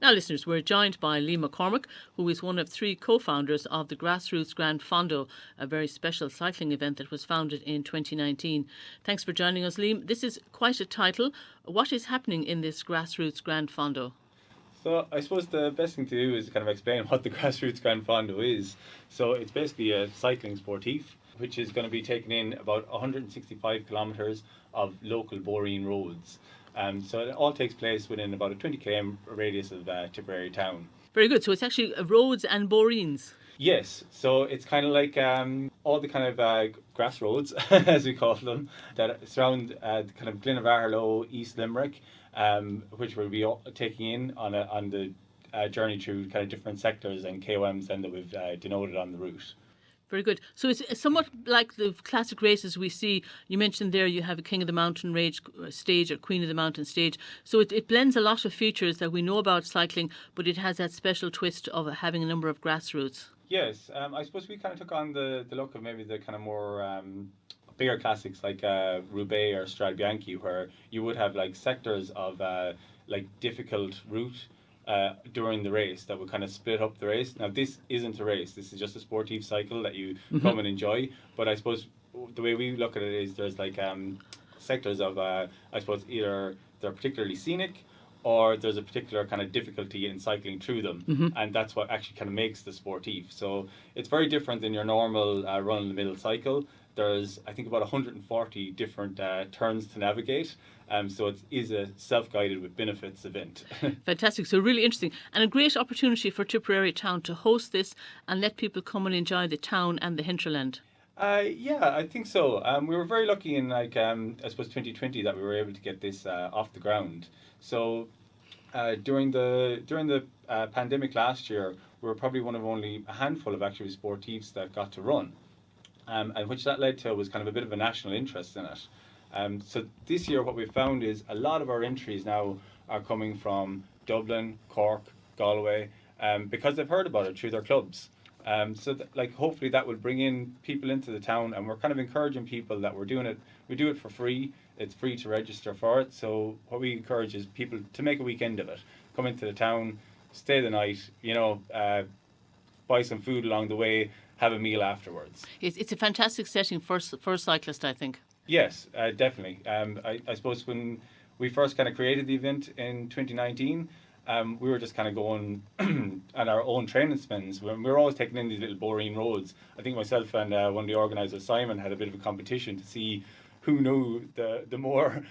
Now, listeners, we're joined by Lee McCormick, who is one of three co-founders of the grassroots Gran Fondo, a very special cycling event that was founded in 2019. Thanks for joining us, Lee. This is quite a title. What is happening in this grassroots Gran Fondo? So I suppose the best thing to do is kind of explain what the grassroots Gran Fondo is. So it's basically a cycling sportif, which is going to be taking in about 165 kilometres of local boreen roads. So it all takes place within about a 20 km radius of Tipperary town. Very good. So it's actually roads and boreens. Yes, so it's kind of like all the kind of grass roads, as we call them, that surround the kind of Glenavarlow, East Limerick, which we'll be taking in on the journey through kind of different sectors and KOMs then that we've denoted on the route. Very good. So it's somewhat like the classic races we see. You mentioned there you have a King of the Mountain Rage stage or Queen of the Mountain stage. So it blends a lot of features that we know about cycling, but it has that special twist of having a number of grassroots. Yes, I suppose we kind of took on the look of maybe the kind of more bigger classics like Roubaix or Strade Bianchi, where you would have like sectors of like difficult route during the race that would kind of split up the race. Now this isn't a race, this is just a sportive cycle that you come and enjoy, but I suppose the way we look at it is there's like sectors of I suppose either they're particularly scenic or there's a particular kind of difficulty in cycling through them, and that's what actually kind of makes the sportive. So it's very different than your normal run-in-the-middle cycle. There's, I think, about 140 different turns to navigate. So it is a self-guided with benefits event. Fantastic. So really interesting. And a great opportunity for Tipperary town to host this and let people come and enjoy the town and the hinterland. Yeah, I think so. We were very lucky in I suppose 2020 that we were able to get this off the ground. So during the pandemic last year, we were probably one of only a handful of actually sportifs that got to run. And which that led to was kind of a bit of a national interest in it. So this year what we've found is a lot of our entries now are coming from Dublin, Cork, Galway, because they've heard about it through their clubs. So like hopefully that will bring in people into the town, and we're kind of encouraging people that we do it for free. It's free to register for it. So what we encourage is people to make a weekend of it. Come into the town, stay the night, buy some food along the way, have a meal afterwards. It's a fantastic setting for a cyclist, I think. Yes, definitely. I suppose when we first kind of created the event in 2019, we were just kind of going on our own training spins. We were always taking in these little boreen roads. I think myself and one of the organisers, Simon, had a bit of a competition to see who knew the more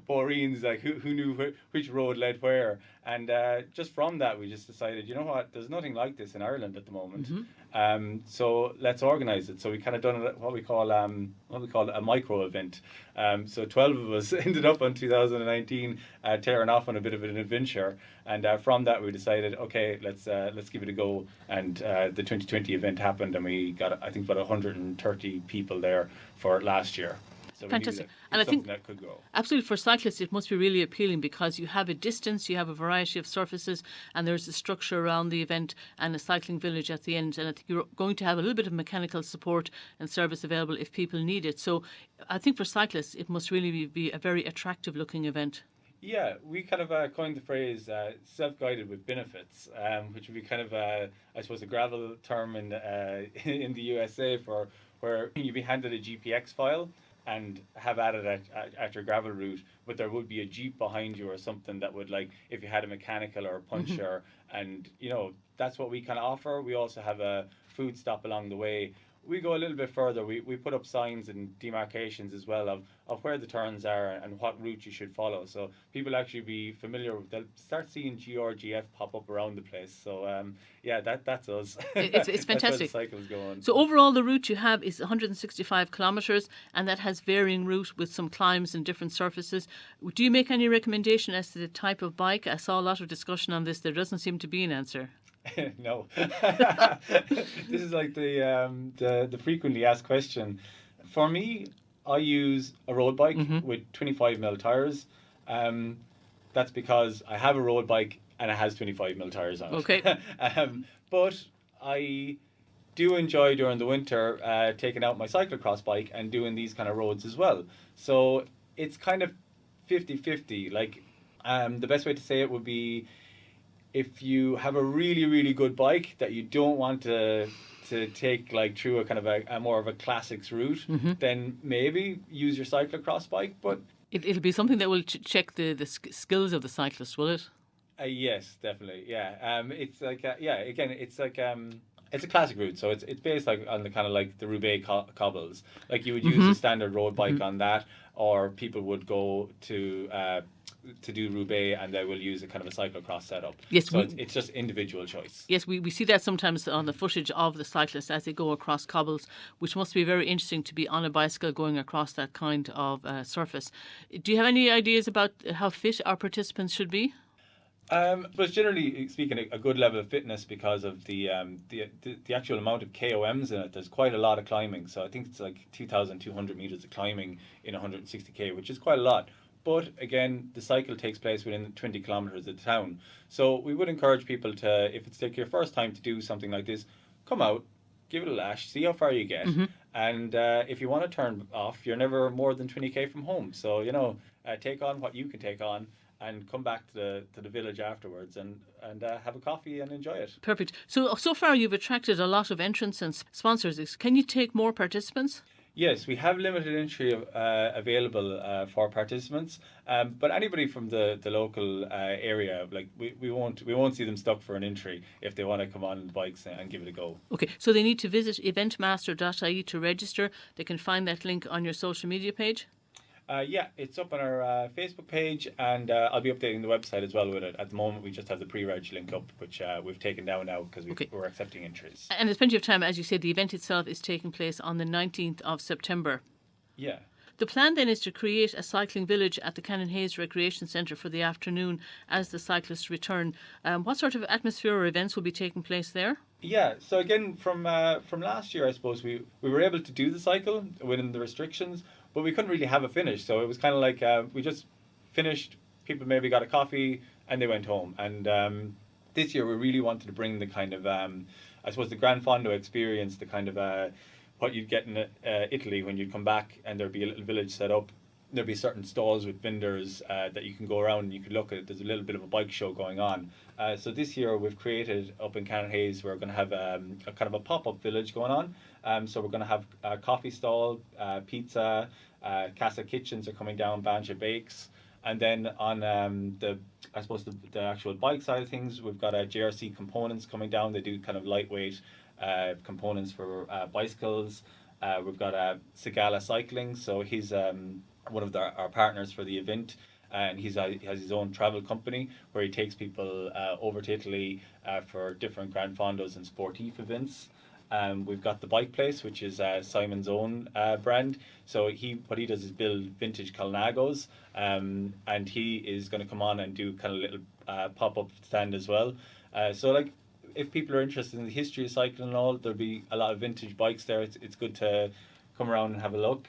boreens, like who knew which road led where. And just from that, we just decided, you know what, there's nothing like this in Ireland at the moment. So let's organise it. So we kind of done what we call a micro event. So 12 of us ended up in 2019 tearing off on a bit of an adventure. And from that, we decided, okay, let's give it a go. And the 2020 event happened, and we got, I think, about 130 people there for last year. So fantastic. And I think that could grow. Absolutely, for cyclists it must be really appealing because you have a distance, you have a variety of surfaces, and there's a structure around the event and a cycling village at the end, and I think you're going to have a little bit of mechanical support and service available if people need it. So I think for cyclists it must really be a very attractive looking event. Yeah, we kind of coined the phrase self-guided with benefits, which would be kind of, I suppose, a gravel term in the USA for where you'd be handed a GPX file and have at it at your gravel route, but there would be a Jeep behind you or something that would, like, if you had a mechanical or a puncture, and, that's what we kind of offer. We also have a food stop along the way. We go a little bit further. We put up signs and demarcations as well of where the turns are and what route you should follow. So people actually be familiar. They'll start seeing GRGF pop up around the place. So yeah, that's us. It's fantastic. That's where the cycle's going. So overall, the route you have is 165 kilometres, and that has varying route with some climbs and different surfaces. Do you make any recommendation as to the type of bike? I saw a lot of discussion on this. There doesn't seem to be an answer. No. This is like the frequently asked question. For me, I use a road bike with 25mm tires. That's because I have a road bike and it has 25mm tires on it. Okay. But I do enjoy during the winter taking out my cyclocross bike and doing these kind of roads as well. So it's kind of 50-50. Like the best way to say it would be, if you have a really good bike that you don't want to take like through a kind of a more of a classics route, then maybe use your cyclocross bike. But It'll be something that will check the skills of the cyclist, will it? yes, definitely, yeah. It's like yeah, again, it's a classic route, so it's based like on the kind of like the Roubaix cobbles. Like you would use a standard road bike on that, or people would go to do Roubaix and they will use a kind of a cyclocross setup. Yes, So it's just individual choice. Yes, we see that sometimes on the footage of the cyclists as they go across cobbles, which must be very interesting to be on a bicycle going across that kind of surface. Do you have any ideas about how fit our participants should be? But generally speaking, a good level of fitness because of the actual amount of KOMs in it. There's quite a lot of climbing, so I think it's like 2,200 meters of climbing in 160k, which is quite a lot. But again, the cycle takes place within 20 kilometers of the town. So we would encourage people to, if it's like your first time to do something like this, come out, give it a lash, see how far you get. And if you want to turn off, you're never more than 20k from home. So, take on what you can take on and come back to the village afterwards and have a coffee and enjoy it. Perfect. So far you've attracted a lot of entrants and sponsors. Can you take more participants? Yes, we have limited entry available for participants, but anybody from the local area, like we won't see them stuck for an entry if they want to come on the bikes and give it a go. Okay, so they need to visit eventmaster.ie to register. They can find that link on your social media page. Yeah, it's up on our Facebook page, and I'll be updating the website as well with it. At the moment, we just have the pre-reg link up, which we've taken down now because we're accepting entries. And there's plenty of time, as you said. The event itself is taking place on the 19th of September. Yeah. The plan then is to create a cycling village at the Cannon Hayes Recreation Centre for the afternoon as the cyclists return. What sort of atmosphere or events will be taking place there? Yeah, so again, from last year, I suppose we were able to do the cycle within the restrictions, but we couldn't really have a finish. So it was kind of like we just finished, people maybe got a coffee, and they went home. And this year, we really wanted to bring the kind of, I suppose, the Gran Fondo experience, the kind of what you'd get in Italy when you'd come back and there'd be a little village set up. There'd be certain stalls with vendors that you can go around and you could look at. There's a little bit of a bike show going on. So this year we've created up in Cannon Hayes, we're going to have a kind of a pop-up village going on. So we're going to have a coffee stall, pizza, Casa Kitchens are coming down, Banja Bakes. And then on the actual bike side of things, we've got JRC Components coming down. They do kind of lightweight components for bicycles. We've got Sigala Cycling, so he's one of our partners for the event, and he has his own travel company where he takes people over to Italy for different Gran Fondos and sportif events. We've got the Bike Place, which is Simon's own brand. So what he does is build vintage Colnagos, and he is going to come on and do kind of little pop-up stand as well. So like, if people are interested in the history of cycling and all, there'll be a lot of vintage bikes there. It's good to come around and have a look.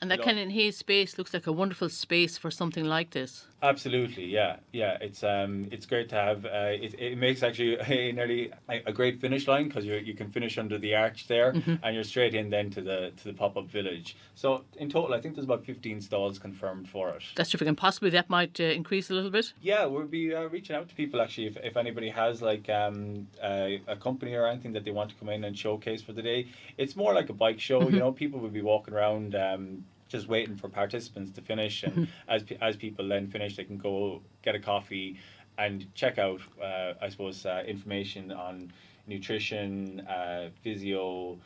And that Cannon Hayes space looks like a wonderful space for something like this. Absolutely, yeah. It's great to have. It makes actually nearly a great finish line because you can finish under the arch there, and you're straight in then to the pop-up village. So in total, I think there's about 15 stalls confirmed for it. That's terrific, and possibly that might increase a little bit. Yeah, we'll be reaching out to people actually if anybody has like a company or anything that they want to come in and showcase for the day. It's more like a bike show, people will be walking around just waiting for participants to finish, and as people then finish, they can go get a coffee and check out I suppose information on nutrition, physio,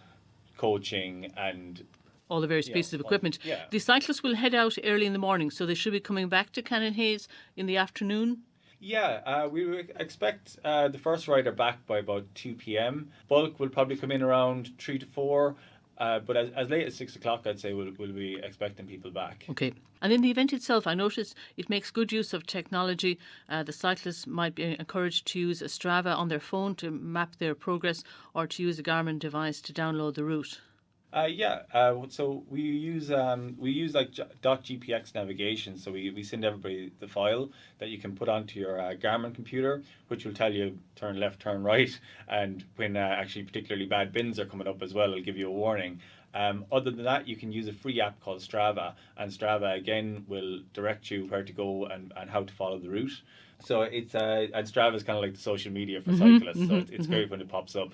coaching, and all the various pieces of equipment. Yeah. The cyclists will head out early in the morning, so they should be coming back to Cannon Hayes in the afternoon. Yeah, we would expect the first rider back by about 2 p.m. Bulk will probably come in around 3 to 4. But as late as 6 o'clock, I'd say we'll be expecting people back. Okay. And in the event itself, I notice it makes good use of technology. The cyclists might be encouraged to use a Strava on their phone to map their progress, or to use a Garmin device to download the route. So we use like .gpx navigation. So we send everybody the file that you can put onto your Garmin computer, which will tell you turn left, turn right, and when actually particularly bad bins are coming up as well, it'll give you a warning. Other than that, you can use a free app called Strava, and Strava again will direct you where to go and how to follow the route. So it's and Strava is kind of like the social media for cyclists. So it's great when it pops up.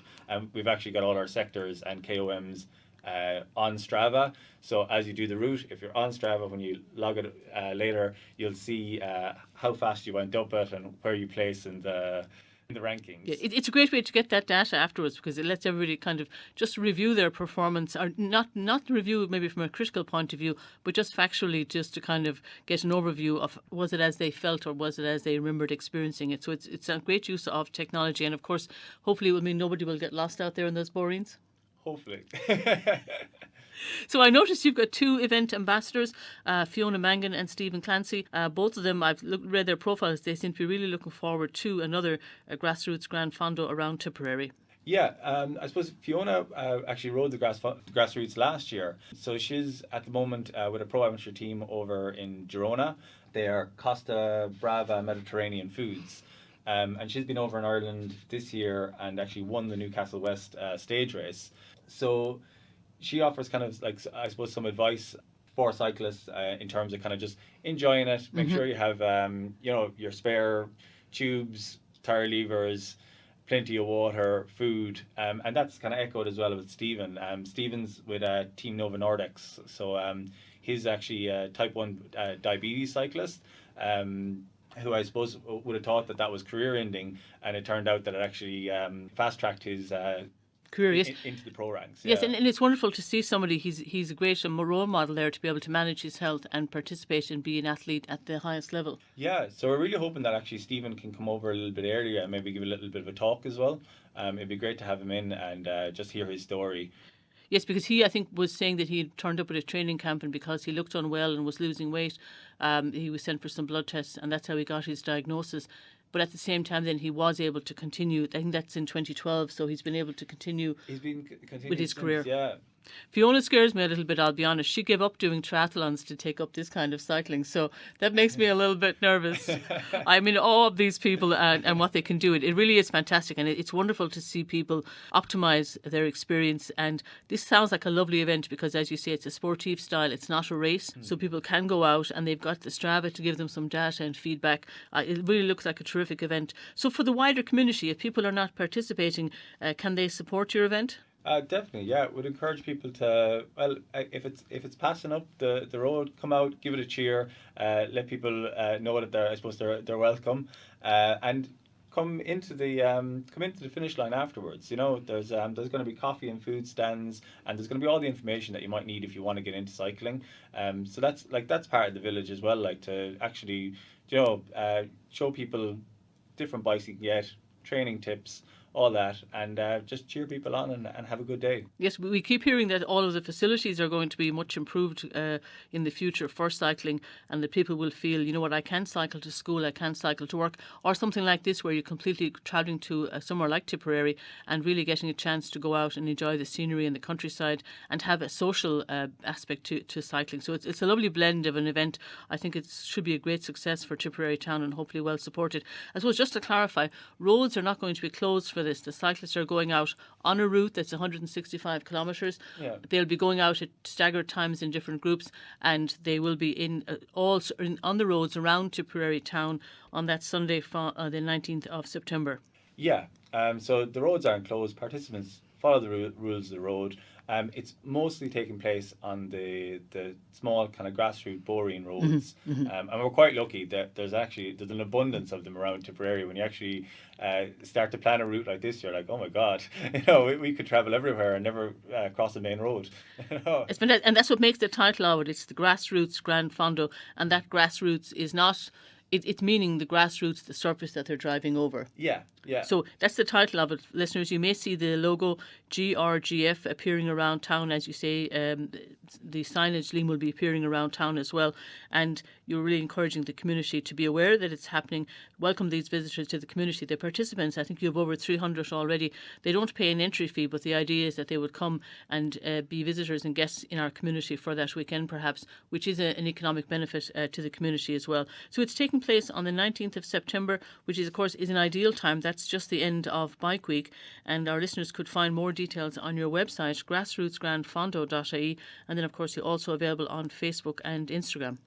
We've actually got all our sectors and KOMs on Strava. So as you do the route, if you're on Strava, when you log it later, you'll see how fast you went up it and where you place in the rankings. Yeah, it's a great way to get that data afterwards, because it lets everybody kind of just review their performance, or not review maybe from a critical point of view, but just factually, just to kind of get an overview of, was it as they felt or was it as they remembered experiencing it. So it's a great use of technology, and of course hopefully it will mean nobody will get lost out there in those boreens. Hopefully. So I noticed you've got two event ambassadors, Fiona Mangan and Stephen Clancy. Both of them, I've read their profiles. They seem to be really looking forward to another grassroots Gran Fondo around Tipperary. Yeah, I suppose Fiona actually rode the grassroots last year. So she's at the moment with a pro amateur team over in Girona. They are Costa Brava Mediterranean Foods. And she's been over in Ireland this year and actually won the Newcastle West stage race. So she offers kind of like, I suppose, some advice for cyclists in terms of kind of just enjoying it. Make sure you have your spare tubes, tire levers, plenty of water, food, and that's kind of echoed as well with Stephen. Stephen's with Team Nova Nordics, so he's actually a type 1 diabetes cyclist. Who I suppose would have thought that was career ending, and it turned out that it actually fast tracked his career, yes, into the pro ranks. Yes, and it's wonderful to see somebody. He's a great role model there to be able to manage his health and participate and be an athlete at the highest level. Yeah, so we're really hoping that actually Stephen can come over a little bit earlier and maybe give a little bit of a talk as well. It'd be great to have him in and just hear his story. Yes, because he, I think, was saying that he had turned up at a training camp, and because he looked unwell and was losing weight, he was sent for some blood tests, and that's how he got his diagnosis. But at the same time, then he was able to continue. I think that's in 2012, so he's been able to continue. He's been with his career. Yeah. Fiona scares me a little bit, I'll be honest. She gave up doing triathlons to take up this kind of cycling, so that makes me a little bit nervous. I'm in awe of these people and what they can do. It really is fantastic, and it's wonderful to see people optimise their experience. And this sounds like a lovely event because, as you say, it's a sportive style. It's not a race, so people can go out and they've got the Strava to give them some data and feedback. It really looks like a terrific event. So for the wider community, if people are not participating, can they support your event? Definitely, yeah. Would encourage people to, well, if it's passing up the road, come out, give it a cheer, let people know that they're welcome, and come into the finish line afterwards. You know, there's going to be coffee and food stands, and there's going to be all the information that you might need if you want to get into cycling. So that's part of the village as well, like to actually, show people different bikes you can get, training tips, all that, and just cheer people on and have a good day. Yes, we keep hearing that all of the facilities are going to be much improved in the future for cycling, and that people will feel, you know what, I can cycle to school, I can cycle to work, or something like this where you're completely travelling to somewhere like Tipperary and really getting a chance to go out and enjoy the scenery and the countryside and have a social aspect to cycling. So it's a lovely blend of an event. I think it should be a great success for Tipperary town and hopefully well supported. I suppose just to clarify, roads are not going to be closed for this. The cyclists are going out on a route that's 165 kilometres. Yeah. They'll be going out at staggered times in different groups, and they will be on the roads around Tipperary town on that Sunday, the 19th of September. Yeah, so the roads aren't closed. Participants follow the rules of the road. It's mostly taking place on the small kind of grassroots boreen roads, and we're quite lucky that there's an abundance of them around Tipperary. When you actually start to plan a route like this, you're like, oh my God, we could travel everywhere and never cross the main road. It's fantastic, and that's what makes the title of it. It's the grassroots Gran Fondo, and that grassroots is not. It's meaning the grassroots, the surface that they're driving over. Yeah, yeah. So that's the title of it, listeners. You may see the logo GRGF appearing around town, as you say. The signage, Liam, will be appearing around town as well. And you're really encouraging the community to be aware that it's happening. Welcome these visitors to the community. The participants, I think you have over 300 already. They don't pay an entry fee, but the idea is that they would come and be visitors and guests in our community for that weekend, perhaps, which is an economic benefit to the community as well. So it's taking place on the 19th of September, which is, of course, is an ideal time. That's just the end of Bike Week, and our listeners could find more details on your website, grassrootsgranfondo.ie, and then, of course, you're also available on Facebook and Instagram.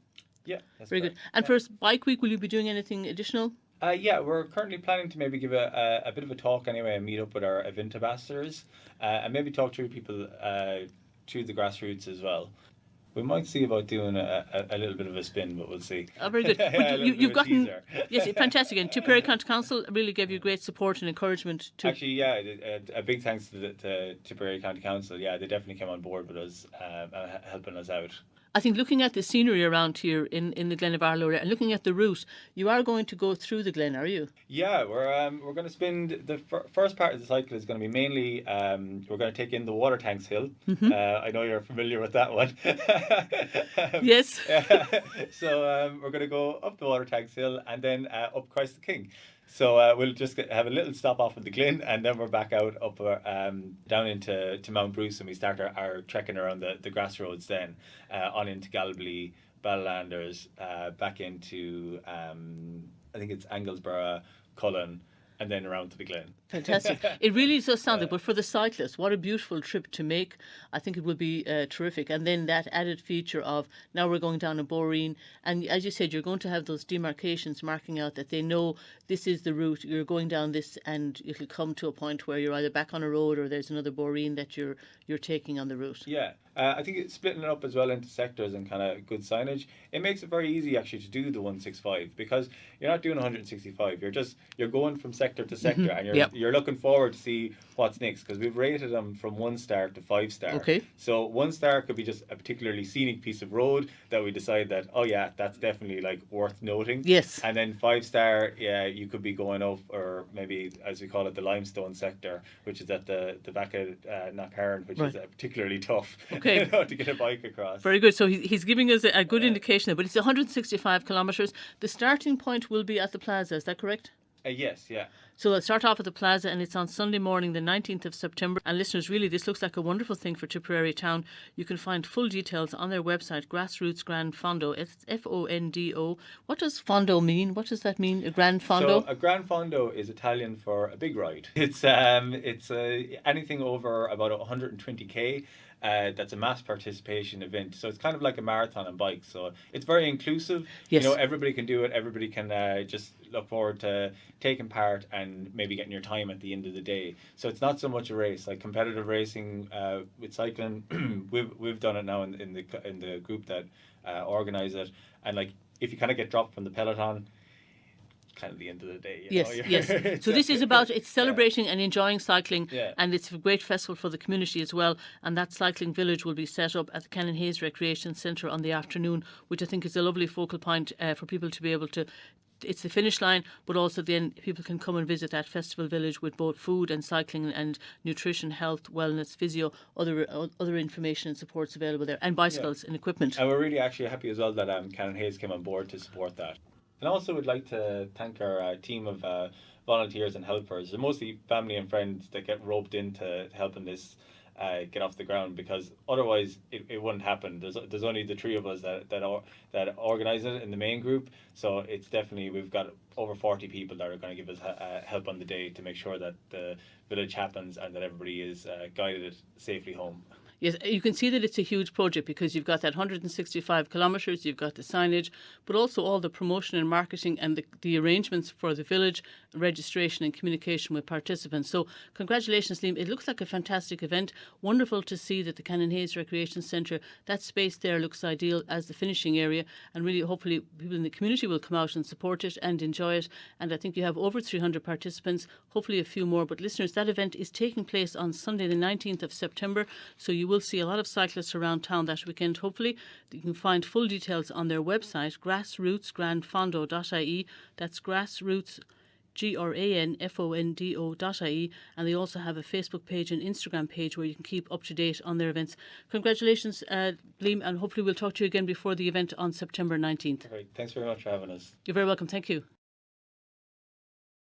Yeah, that's very correct. good. And for Bike Week, will you be doing anything additional? Yeah, we're currently planning to maybe give a bit of a talk anyway and meet up with our event ambassadors and maybe talk through people through the grassroots as well. We might see about doing a little bit of a spin, but we'll see. Oh, very good. But A little bit you've of a gotten, teaser. yes, fantastic. And Tipperary County Council really gave you great support and encouragement to. Actually, yeah, a big thanks to the Tipperary County Council. Yeah, they definitely came on board with us, helping us out. I think looking at the scenery around here in the Glen of Arlo area and looking at the route, you are going to go through the Glen, are you? Yeah, we're going to spend the first part of the cycle is going to be mainly we're going to take in the water tanks hill. I know you're familiar with that one. Yes. So we're going to go up the water tanks hill and then up Christ the King. So we'll just have a little stop off at the Glen, and then we're back out up down into Mount Bruce, and we start our trekking around the grass roads then on into Galbally, Ballalanders, back into I think it's Anglesborough, Cullen, and then around to the Glen. Fantastic. It really does sound it, but for the cyclists, what a beautiful trip to make. I think it will be terrific. And then that added feature of now we're going down a Boreen. And as you said, you're going to have those demarcations marking out that they know this is the route. You're going down this and it'll come to a point where you're either back on a road or there's another Boreen that you're taking on the route. Yeah. I think it's splitting it up as well into sectors and kind of good signage. It makes it very easy actually to do the 165 because you're not doing 165. You're going from sector to sector and you're looking forward to see what's next because we've rated them from 1-star to 5-star. Okay. So 1-star could be just a particularly scenic piece of road that we decide that that's definitely like worth noting. Yes. And then 5-star, yeah, you could be going up or maybe as we call it the limestone sector, which is at the back of Knockharn, which is particularly tough. Okay. To get a bike across. Very good. So he's giving us a good indication there, but it's 165 kilometres. The starting point will be at the plaza, is that correct? Yes, yeah. So they'll start off at the plaza and it's on Sunday morning, the 19th of September. And listeners, really, this looks like a wonderful thing for Tipperary Town. You can find full details on their website, Grassroots Gran Fondo. It's Fondo. What does Fondo mean? What does that mean, a Gran Fondo? So a Gran Fondo is Italian for a big ride. It's anything over about 120k. That's a mass participation event. So it's kind of like a marathon on bikes. So it's very inclusive. Yes. You know, everybody can do it. Everybody can just look forward to taking part and maybe getting your time at the end of the day. So it's not so much a race. Like competitive racing with cycling, we've done it now in the group that organise it. And like if you kind of get dropped from the peloton, kind of the end of the day. Yes. So this is about, it's celebrating and enjoying cycling, and it's a great festival for the community as well. And that cycling village will be set up at the Canon Hayes Recreation Centre on the afternoon, which I think is a lovely focal point for people to be able to. It's the finish line, but also then people can come and visit that festival village with both food and cycling and nutrition, health, wellness, physio, other information and supports available there, and bicycles and equipment. And we're really actually happy as well that Canon Hayes came on board to support that. And also would like to thank our team of volunteers and helpers. They're mostly family and friends that get roped into helping this get off the ground because otherwise it wouldn't happen. There's only the three of us that organise it in the main group. So it's definitely, we've got over 40 people that are going to give us help on the day to make sure that the village happens and that everybody is guided safely home. Yes, you can see that it's a huge project because you've got that 165 kilometres, you've got the signage, but also all the promotion and marketing and the arrangements for the village, registration and communication with participants. So congratulations, Liam. It looks like a fantastic event. Wonderful to see that the Canon Hayes Recreation Centre, that space there looks ideal as the finishing area, and really hopefully people in the community will come out and support it and enjoy it. And I think you have over 300 participants, hopefully a few more. But listeners, that event is taking place on Sunday the 19th of September, so you will see a lot of cyclists around town that weekend. Hopefully you can find full details on their website, grassrootsgranfondo.ie. That's grassroots GRANFONDO.ie, and they also have a Facebook page and Instagram page where you can keep up to date on their events. Congratulations, Liam, and hopefully we'll talk to you again before the event on September 19th. Great. Thanks very much for having us. You're very welcome. Thank you.